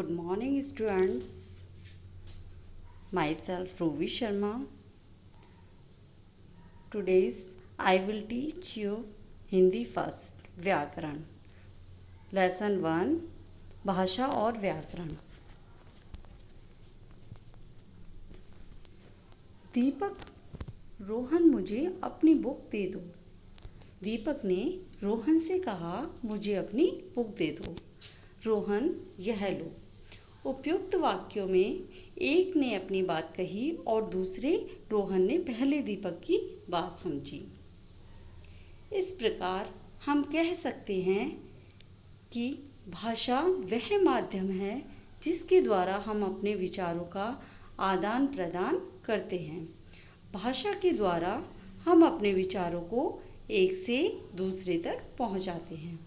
Good morning, students. Myself Ruvi Sharma. Today's I will teach you Hindi first व्याकरण lesson 1 भाषा और व्याकरण। दीपक, रोहन मुझे अपनी बुक दे दो। दीपक ने रोहन से कहा, मुझे अपनी बुक दे दो। रोहन, यह लो। उपयुक्त वाक्यों में एक ने अपनी बात कही और दूसरे रोहन ने पहले दीपक की बात समझी। इस प्रकार हम कह सकते हैं कि भाषा वह माध्यम है जिसके द्वारा हम अपने विचारों का आदान प्रदान करते हैं। भाषा के द्वारा हम अपने विचारों को एक से दूसरे तक पहुंचाते हैं।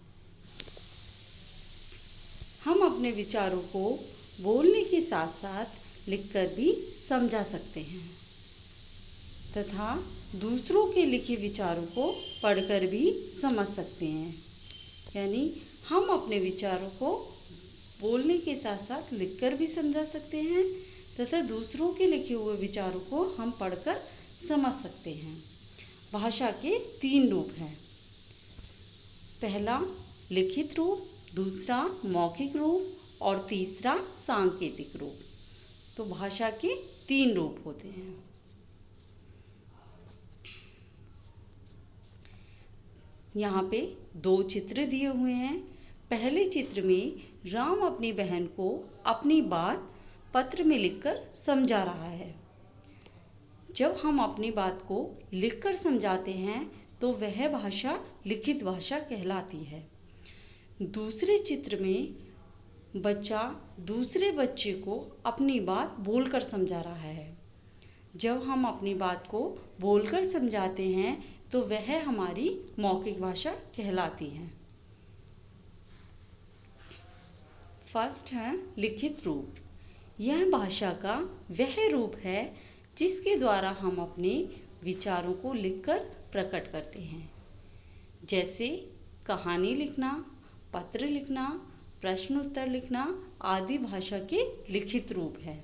हम अपने विचारों को बोलने के साथ साथ लिखकर भी समझा सकते हैं तथा दूसरों के लिखे विचारों को पढ़कर भी समझ सकते हैं। यानी हम अपने विचारों को बोलने के साथ साथ लिखकर भी समझा सकते हैं तथा दूसरों के लिखे हुए विचारों को हम पढ़कर समझ सकते हैं। भाषा के 3 रूप हैं। पहला लिखित रूप, दूसरा मौखिक रूप और तीसरा सांकेतिक रूप। तो भाषा के 3 रूप होते हैं। यहाँ पे 2 चित्र दिए हुए हैं। पहले चित्र में राम अपनी बहन को अपनी बात पत्र में लिखकर समझा रहा है। जब हम अपनी बात को लिखकर समझाते हैं तो वह भाषा लिखित भाषा कहलाती है। दूसरे चित्र में बच्चा दूसरे बच्चे को अपनी बात बोलकर समझा रहा है। जब हम अपनी बात को बोलकर समझाते हैं तो वह हमारी मौखिक भाषा कहलाती है। फर्स्ट है लिखित रूप। यह भाषा का वह रूप है जिसके द्वारा हम अपने विचारों को लिखकर प्रकट करते हैं। जैसे कहानी लिखना, पत्र लिखना, प्रश्न उत्तर लिखना आदि भाषा के लिखित रूप है।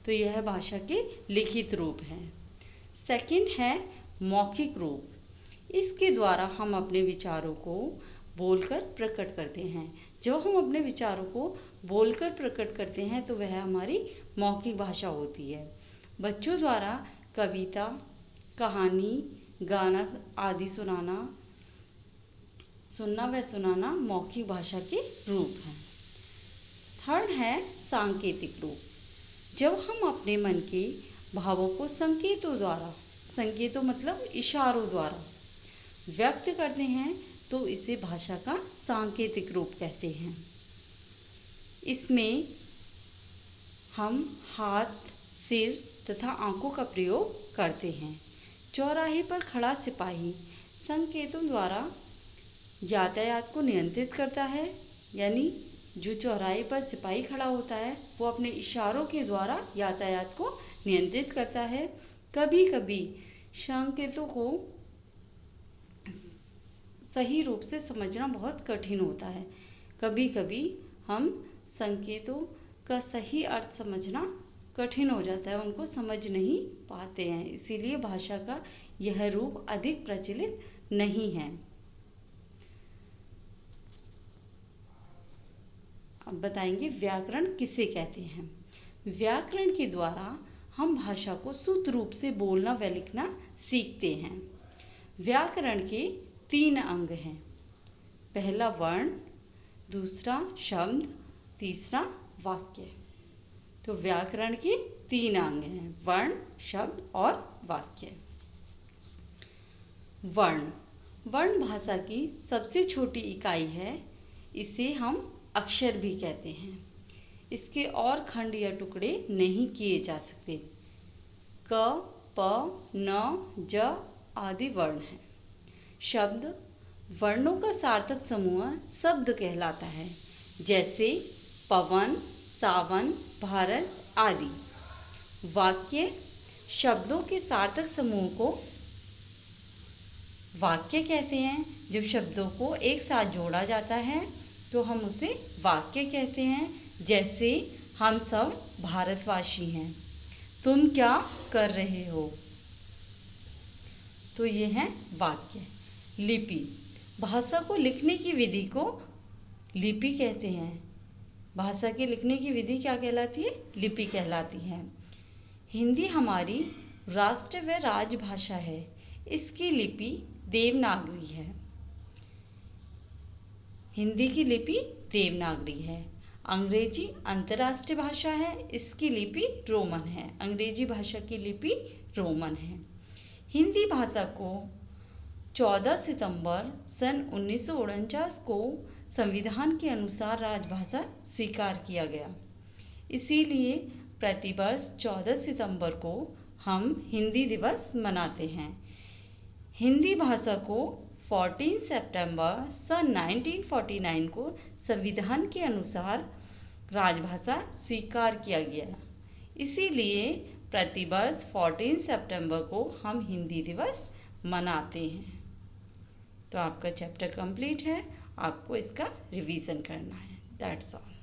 तो यह भाषा के लिखित रूप हैं। सेकंड है मौखिक रूप। इसके द्वारा हम अपने विचारों को बोलकर प्रकट करते हैं। जब हम अपने विचारों को बोलकर प्रकट करते हैं तो वह हमारी मौखिक भाषा होती है। बच्चों द्वारा कविता, कहानी, गाना आदि सुनना व सुनाना मौखिक भाषा के रूप हैं। थर्ड है सांकेतिक रूप। जब हम अपने मन के भावों को संकेतों मतलब इशारों द्वारा व्यक्त करते हैं तो इसे भाषा का सांकेतिक रूप कहते हैं। इसमें हम हाथ, सिर तथा आंखों का प्रयोग करते हैं। चौराहे पर खड़ा सिपाही संकेतों द्वारा यातायात को नियंत्रित करता है। यानी जो चौराहे पर सिपाही खड़ा होता है वो अपने इशारों के द्वारा यातायात को नियंत्रित करता है। कभी कभी संकेतों को सही रूप से समझना बहुत कठिन होता है। कभी कभी हम संकेतों का सही अर्थ समझना कठिन हो जाता है, उनको समझ नहीं पाते हैं। इसीलिए भाषा का यह रूप अधिक प्रचलित नहीं है। अब बताएंगे व्याकरण किसे कहते हैं। व्याकरण के द्वारा हम भाषा को शुद्ध रूप से बोलना व लिखना सीखते हैं। व्याकरण के 3 अंग हैं। पहला वर्ण, दूसरा शब्द, तीसरा वाक्य। तो व्याकरण के 3 अंग हैं, वर्ण, शब्द और वाक्य। वर्ण भाषा की सबसे छोटी इकाई है। इसे हम अक्षर भी कहते हैं। इसके और खंड या टुकड़े नहीं किए जा सकते। क, प, न, ज आदि वर्ण हैं। शब्द वर्णों का सार्थक समूह शब्द कहलाता है। जैसे पवन, सावन, भारत आदि। वाक्य शब्दों के सार्थक समूह को वाक्य कहते हैं। जब शब्दों को एक साथ जोड़ा जाता है तो हम उसे वाक्य कहते हैं। जैसे हम सब भारतवासी हैं। तुम क्या कर रहे हो? तो ये है वाक्य। लिपि, भाषा को लिखने की विधि को लिपि कहते हैं। भाषा के लिखने की विधि क्या कहलाती है? लिपि कहलाती है। हिंदी हमारी राष्ट्र व राजभाषा है। इसकी लिपि देवनागरी है। हिंदी की लिपि देवनागरी है। अंग्रेजी अंतर्राष्ट्रीय भाषा है। इसकी लिपि रोमन है। अंग्रेजी भाषा की लिपि रोमन है। हिंदी भाषा को 14 सितंबर सन 1949 को संविधान के अनुसार राजभाषा स्वीकार किया गया। इसीलिए प्रतिवर्ष 14 सितंबर को हम हिंदी दिवस मनाते हैं। हिंदी भाषा को 14 सितंबर सन 1949 को संविधान के अनुसार राजभाषा स्वीकार किया गया। इसीलिए प्रतिवर्ष 14 सितंबर को हम हिंदी दिवस मनाते हैं। तो आपका चैप्टर कंप्लीट है, आपको इसका रिवीजन करना है। That's all.